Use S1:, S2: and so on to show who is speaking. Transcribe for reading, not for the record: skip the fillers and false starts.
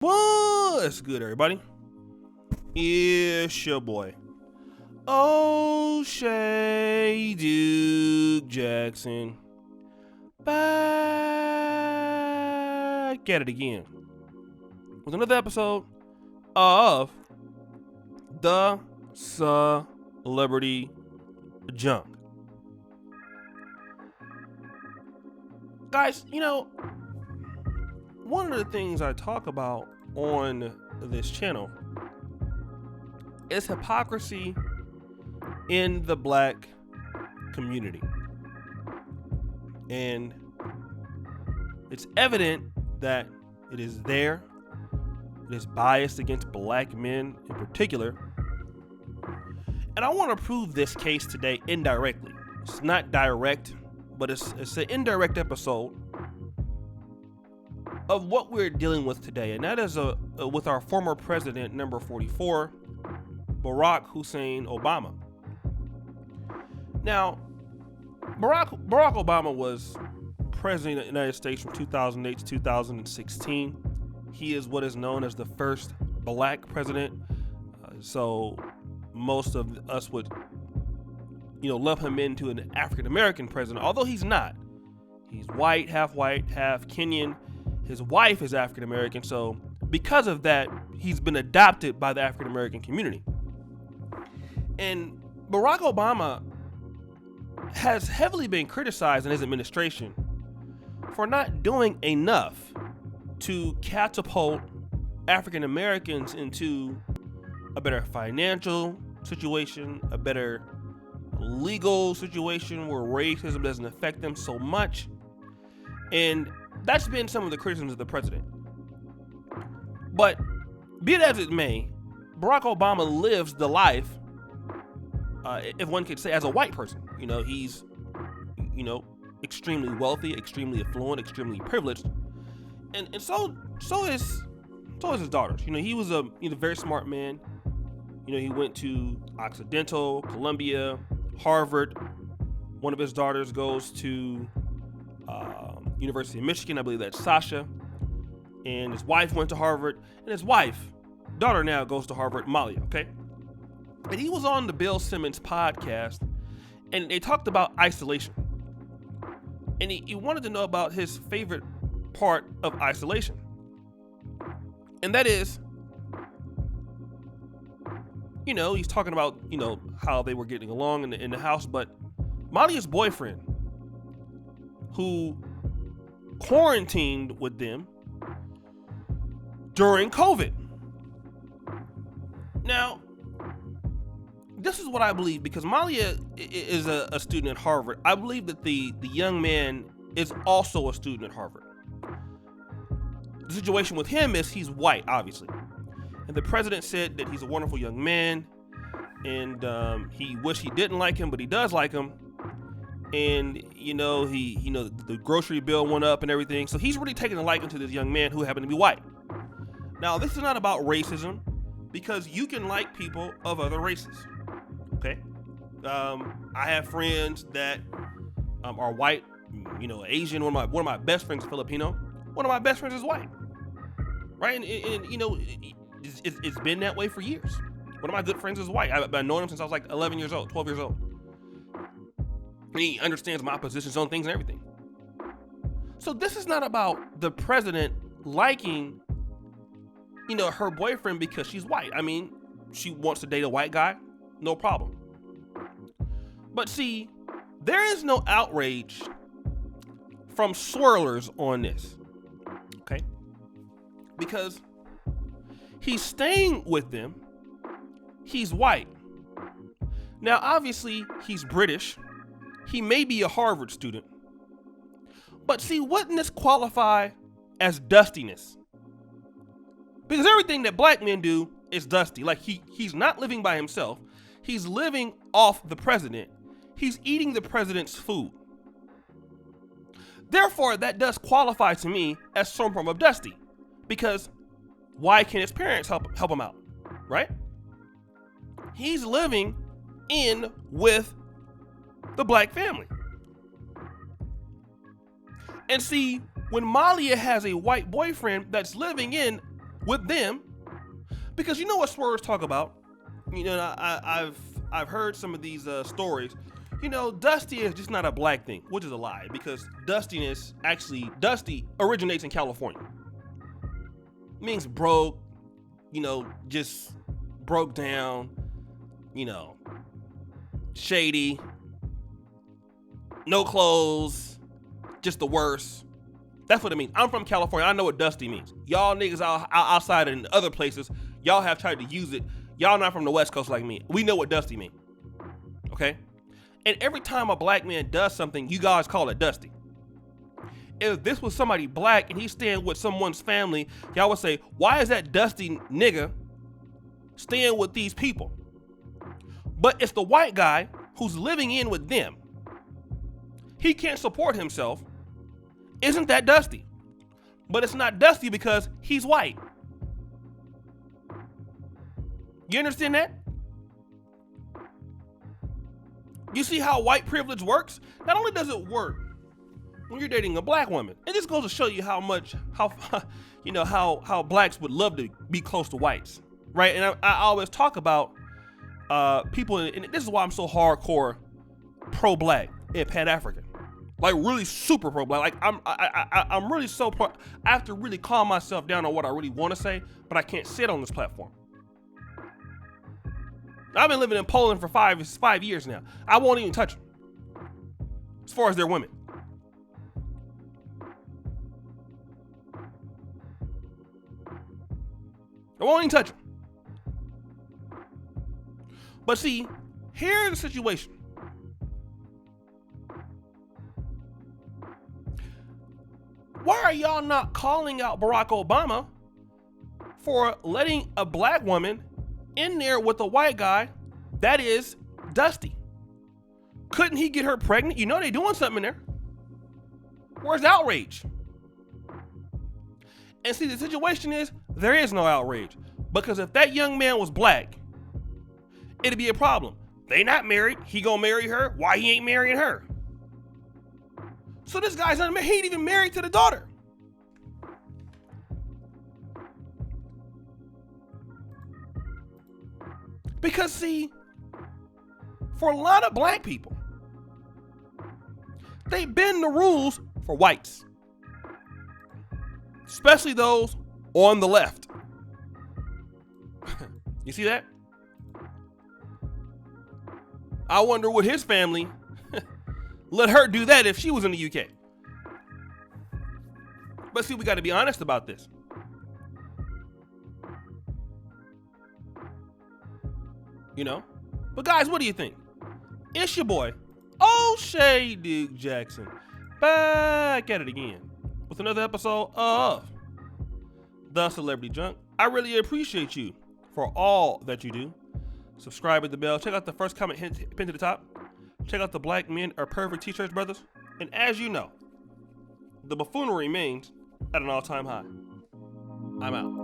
S1: What's good, everybody? It's your boy, O'Shea Duke Jackson, back at it again with another episode of the Celebrity Junk. Guys, one of the things I talk about on this channel is hypocrisy in the black community. And it's evident that it is there. It is biased against black men in particular. And I want to prove this case today indirectly. It's not direct, but it's an indirect episode of what we're dealing with today, and that is with our former president, number 44, Barack Hussein Obama. Now, Barack Obama was president of the United States from 2008 to 2016. He is what is known as the first black president. So most of us would, lump him into an African American president, although he's not. He's white, half Kenyan. His wife is African American, so because of that, he's been adopted by the African American community. And Barack Obama has heavily been criticized in his administration for not doing enough to catapult African Americans into a better financial situation, a better legal situation where racism doesn't affect them so much. And that's been some of the criticisms of the president. But be it as it may, Barack Obama lives the life, if one could say, as a white person. He's, extremely wealthy, extremely affluent, extremely privileged, and so is his daughters. He's a very smart man. He went to Occidental, Columbia, Harvard. One of his daughters goes to University of Michigan, I believe that's Sasha, and his wife went to Harvard, and his daughter now goes to Harvard, Malia, okay? And he was on the Bill Simmons podcast, and they talked about isolation, and he wanted to know about his favorite part of isolation, and that is, he's talking about, how they were getting along in the house, but Malia's boyfriend, who quarantined with them during COVID. Now, this is what I believe, because Malia is a student at Harvard. I believe that the young man is also a student at Harvard. The situation with him is he's white, obviously. And the president said that he's a wonderful young man, and he wished he didn't like him, but he does like him. And the grocery bill went up and everything, so he's really taking a liking to this young man who happened to be white. Now, this is not about racism, because you can like people of other races. Okay, I have friends that are white, Asian. One of my best friends is Filipino. One of my best friends is white, right? And it's been that way for years. One of my good friends is white. I've known him since I was like 11 years old, 12 years old. And he understands my positions on things and everything. So this is not about the president liking, her boyfriend because she's white. I mean, she wants to date a white guy, no problem. But see, there is no outrage from swirlers on this, okay? Because he's staying with them, he's white. Now, obviously, he's British. He may be a Harvard student. But see, wouldn't this qualify as dustiness? Because everything that black men do is dusty. Like, he's not living by himself. He's living off the president. He's eating the president's food. Therefore, that does qualify to me as some form of dusty. Because why can't his parents help him out, right? He's living in with the black family. And see, when Malia has a white boyfriend that's living in with them, because you know what swerves talk about. You know, I've heard some of these stories. You know, dusty is just not a black thing, which is a lie, because dusty originates in California. It means broke, you know, just broke down, you know, shady, no clothes, just the worst. That's what it means. I'm from California. I know what dusty means. Y'all niggas outside in other places, y'all have tried to use it. Y'all not from the West Coast like me. We know what dusty means. Okay? And every time a black man does something, you guys call it dusty. If this was somebody black and he's staying with someone's family, y'all would say, why is that dusty nigga staying with these people? But it's the white guy who's living in with them. He can't support himself. Isn't that dusty? But it's not dusty because he's white. You understand that? You see how white privilege works? Not only does it work when you're dating a black woman, it just goes to show you how blacks would love to be close to whites, right? And I always talk about people, and this is why I'm so hardcore pro-black and pan-African, like really super pro-black. Like I'm really so pro. I have to really calm myself down on what I really want to say, but I can't say it on this platform. I've been living in Poland for five years now. I won't even touch them as far as their women. I won't even touch them. But see, here's the situation. Why are y'all not calling out Barack Obama for letting a black woman in there with a white guy that is dusty? Couldn't he get her pregnant? You know they doing something in there. Where's the outrage? And see, the situation is there is no outrage, because if that young man was black, it'd be a problem. They not married. He gonna marry her. Why he ain't marrying her? So this guy's unmarried. He ain't even married to the daughter. Because see, for a lot of black people, they bend the rules for whites, especially those on the left. You see that? I wonder would his family let her do that if she was in the UK. But see, we got to be honest about this. You know? But guys, what do you think? It's your boy, O'Shea Duke Jackson, back at it again with another episode of The Celebrity Junk. I really appreciate you for all that you do. Subscribe with the bell. Check out the first comment pinned to the top. Check out the Black Men Are Perfect t-shirts, brothers. And as you know, the buffoonery remains at an all-time high. I'm out.